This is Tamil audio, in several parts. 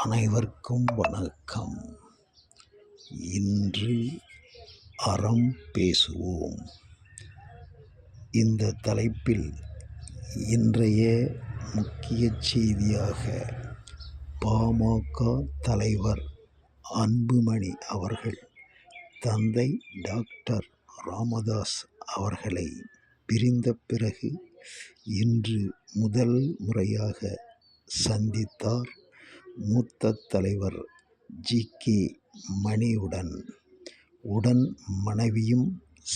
அனைவருக்கும் வணக்கம். இன்று அறம் பேசுவோம். இந்த தலைப்பில் இன்றைய முக்கிய செய்தியாக பாமக தலைவர் அன்புமணி அவர்கள் தந்தை டாக்டர் ராமதாஸ் அவர்களை பிரிந்த பிறகு இன்று முதல் முறையாக சந்தித்தார். மூத்த தலைவர் ஜி.கே. மணியுடன் மனைவியும்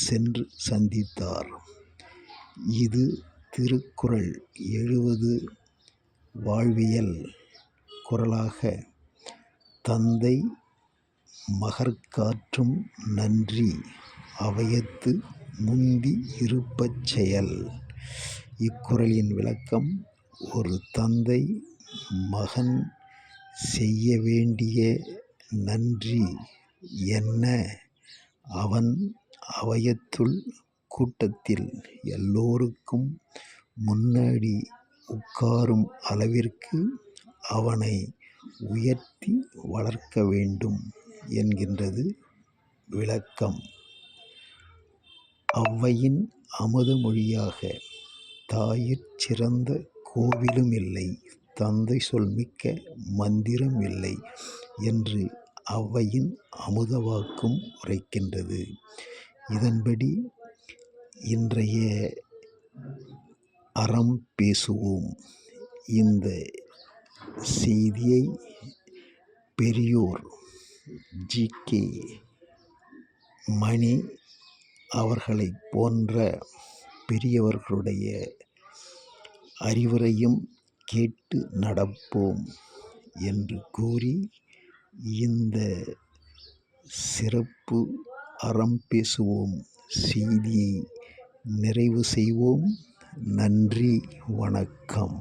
சென்று சந்தித்தார். இது திருக்குறள் 70 வாழ்வியல் குறளாக தந்தை மகற்காற்றும் நன்றி அவையத்து முந்தி இருப்பச் செயல். இக்குறளின் விளக்கம்: ஒரு தந்தை மகன் செய்ய வேண்டிய நன்றி என்ன? அவன் அவையத்துள் கூட்டத்தில் எல்லோருக்கும் முன்னாடி உட்காரும் அளவிற்கு அவனை உயர்த்தி வளர்க்க வேண்டும் என்கின்றது விளக்கம். ஔவையின் அமுத மொழியாக தாயிற் சிறந்த கோவிலும் இல்லை, தந்தை சொல் மிக்க மந்திரம் இல்லை என்று ஔவையின் அமுத வாக்கும் உரைக்கின்றது. இதன்படி இன்றைய அறம் பேசுவோம் இந்த செய்தியை பெரியோர் ஜி.கே. மணி அவர்களைப் போன்ற பெரியவர்களுடைய அறிவுரையும் கேட்டு நடப்போம் என்று கூறி இந்த சிறப்பு அறம் பேசுவோம் செய்தியை நிறைவு செய்வோம். நன்றி, வணக்கம்.